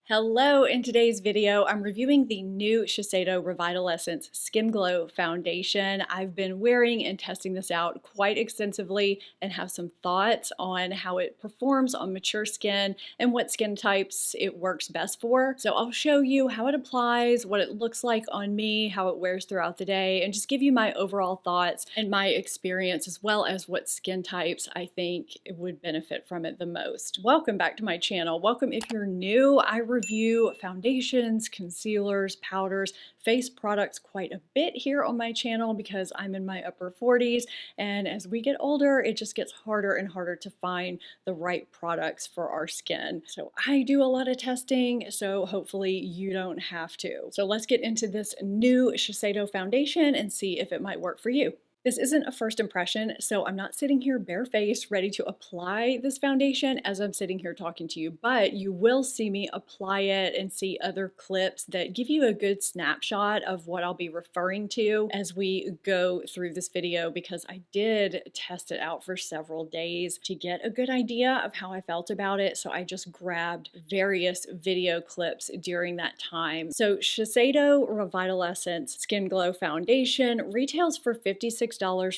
Hello, in today's video, I'm reviewing the new Shiseido Revitalessence Skin Glow Foundation. I've been wearing and testing this out quite extensively and have some thoughts on how it performs on mature skin and what skin types it works best for. So I'll show you how it applies, what it looks like on me, how it wears throughout the day, and just give you my overall thoughts and my experience as well as what skin types I think would benefit from it the most. Welcome back to my channel. Welcome if you're new. I review foundations, concealers, powders, face products quite a bit here on my channel because I'm in my upper 40s, and as we get older it just gets harder and harder to find the right products for our skin. So I do a lot of testing, so hopefully you don't have to. So let's get into this new Shiseido foundation and see if it might work for you. This isn't a first impression, so I'm not sitting here barefaced ready to apply this foundation as I'm sitting here talking to you, but you will see me apply it and see other clips that give you a good snapshot of what I'll be referring to as we go through this video, because I did test it out for several days to get a good idea of how I felt about it, so I just grabbed various video clips during that time. So Shiseido Revitalessence Skin Glow Foundation retails for $56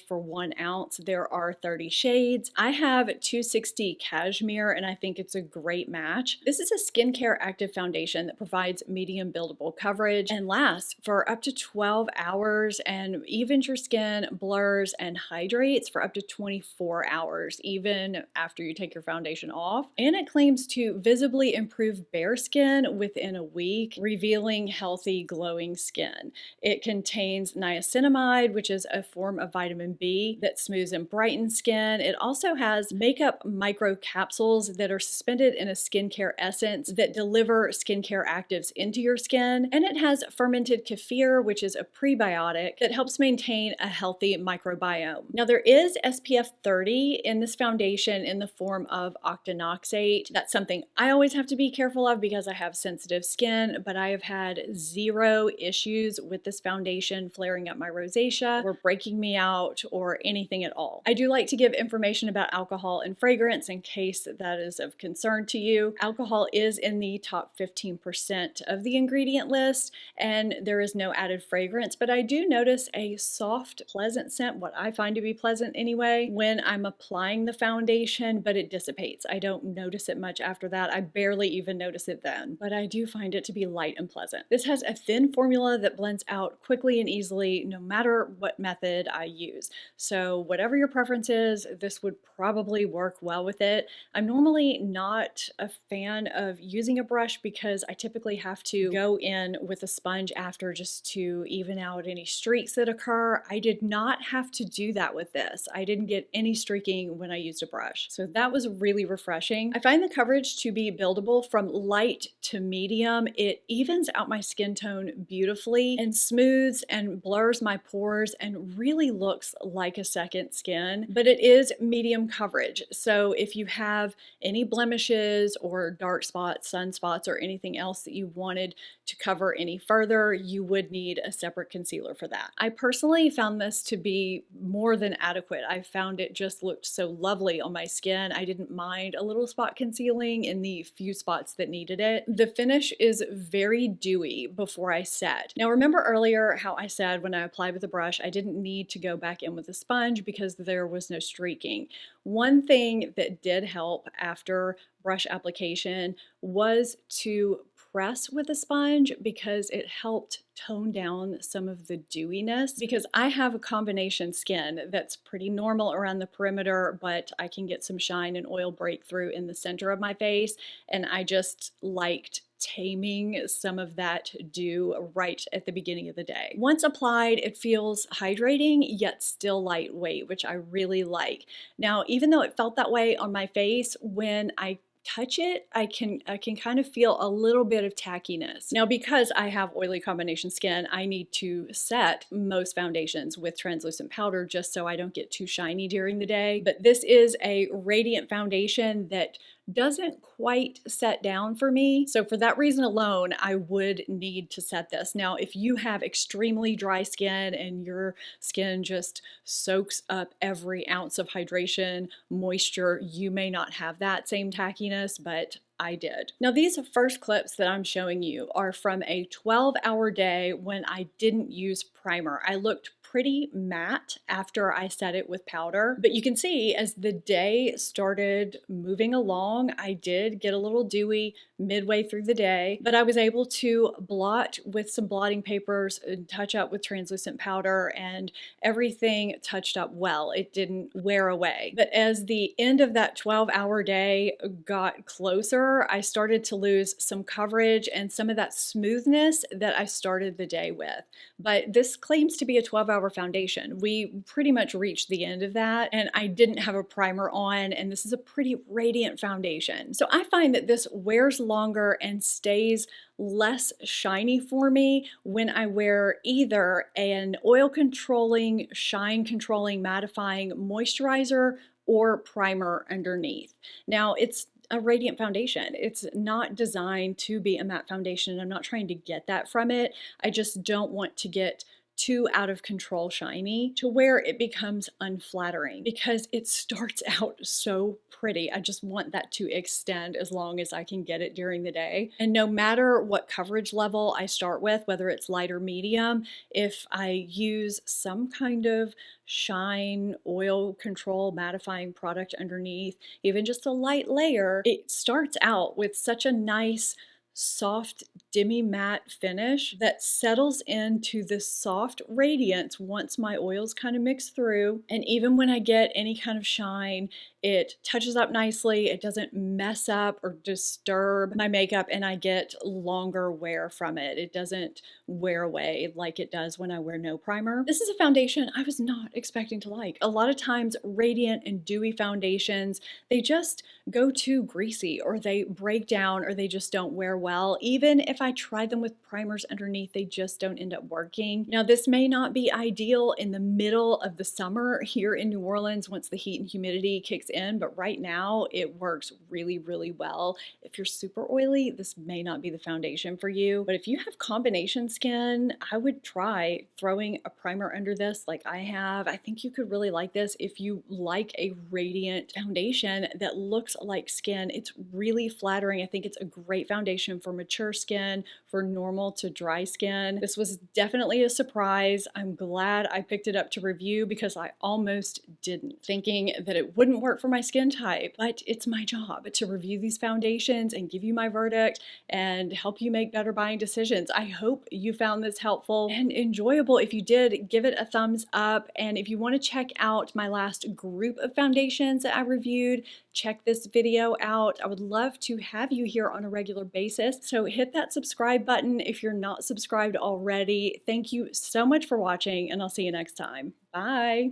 for 1 ounce. There are 30 shades. I have 260 Cashmere and I think it's a great match. This is a skincare active foundation that provides medium buildable coverage and lasts for up to 12 hours and evens your skin, blurs, and hydrates for up to 24 hours, even after you take your foundation off. And it claims to visibly improve bare skin within a week, revealing healthy, glowing skin. It contains niacinamide, which is a form of vitamin B that smooths and brightens skin. It also has makeup micro capsules that are suspended in a skincare essence that deliver skincare actives into your skin. And it has fermented kefir, which is a prebiotic that helps maintain a healthy microbiome. Now there is SPF 30 in this foundation in the form of octinoxate. That's something I always have to be careful of because I have sensitive skin, but I have had zero issues with this foundation flaring up my rosacea or breaking me out or anything at all. I do like to give information about alcohol and fragrance in case that is of concern to you. Alcohol is in the top 15% of the ingredient list, and there is no added fragrance, but I do notice a soft, pleasant scent, what I find to be pleasant anyway, when I'm applying the foundation, but it dissipates. I don't notice it much after that. I barely even notice it then, but I do find it to be light and pleasant. This has a thin formula that blends out quickly and easily no matter what method I use. So whatever your preference is, this would probably work well with it. I'm normally not a fan of using a brush because I typically have to go in with a sponge after just to even out any streaks that occur. I did not have to do that with this. I didn't get any streaking when I used a brush. So that was really refreshing. I find the coverage to be buildable from light to medium. It evens out my skin tone beautifully and smooths and blurs my pores and really looks like a second skin, but it is medium coverage. So if you have any blemishes or dark spots, sunspots, or anything else that you wanted to cover any further, you would need a separate concealer for that. I personally found this to be more than adequate. I found it just looked so lovely on my skin. I didn't mind a little spot concealing in the few spots that needed it. The finish is very dewy before I set. Now remember earlier how I said when I applied with a brush, I didn't need to go back in with a sponge because there was no streaking. One thing that did help after brush application was to press with a sponge because it helped tone down some of the dewiness, because I have a combination skin that's pretty normal around the perimeter, but I can get some shine and oil breakthrough in the center of my face, and I just liked taming some of that dew right at the beginning of the day. Once applied, it feels hydrating yet still lightweight, which I really like. Now, even though it felt that way on my face, when I touch it, I can kind of feel a little bit of tackiness. Now, because I have oily combination skin, I need to set most foundations with translucent powder just so I don't get too shiny during the day. But this is a radiant foundation that doesn't quite set down for me. So for that reason alone, I would need to set this. Now, if you have extremely dry skin and your skin just soaks up every ounce of hydration, moisture, you may not have that same tackiness, but I did. Now, these first clips that I'm showing you are from a 12-hour day when I didn't use primer. I looked pretty matte after I set it with powder, but you can see as the day started moving along, I did get a little dewy midway through the day, but I was able to blot with some blotting papers and touch up with translucent powder, and everything touched up well. It didn't wear away. But as the end of that 12-hour day got closer, I started to lose some coverage and some of that smoothness that I started the day with. But this claims to be a 12-hour foundation. We pretty much reached the end of that, and I didn't have a primer on, and this is a pretty radiant foundation. So I find that this wears longer and stays less shiny for me when I wear either an oil controlling, shine controlling, mattifying moisturizer or primer underneath. Now, it's a radiant foundation. It's not designed to be a matte foundation. I'm not trying to get that from it. I just don't want to get too out of control shiny to where it becomes unflattering, because it starts out so pretty. I just want that to extend as long as I can get it during the day. And no matter what coverage level I start with, whether it's light or medium, if I use some kind of shine, oil control, mattifying product underneath, even just a light layer, it starts out with such a nice soft Dimi matte finish that settles into this soft radiance once my oils kind of mix through. And even when I get any kind of shine, it touches up nicely. It doesn't mess up or disturb my makeup, and I get longer wear from it. It doesn't wear away like it does when I wear no primer. This is a foundation I was not expecting to like. A lot of times radiant and dewy foundations, they just go too greasy, or they break down, or they just don't wear well. Even if I try them with primers underneath, they just don't end up working. Now, this may not be ideal in the middle of the summer here in New Orleans once the heat and humidity kicks in, but right now it works really, really well. If you're super oily, this may not be the foundation for you, but if you have combination skin, I would try throwing a primer under this like I have. I think you could really like this if you like a radiant foundation that looks like skin. It's really flattering. I think it's a great foundation for mature skin, for normal to dry skin. This was definitely a surprise. I'm glad I picked it up to review because I almost didn't, thinking that it wouldn't work for my skin type, but it's my job to review these foundations and give you my verdict and help you make better buying decisions. I hope you found this helpful and enjoyable. If you did, give it a thumbs up. And if you want to check out my last group of foundations that I reviewed, check this video out. I would love to have you here on a regular basis. So hit that subscribe button if you're not subscribed already. Thank you so much for watching, and I'll see you next time. Bye.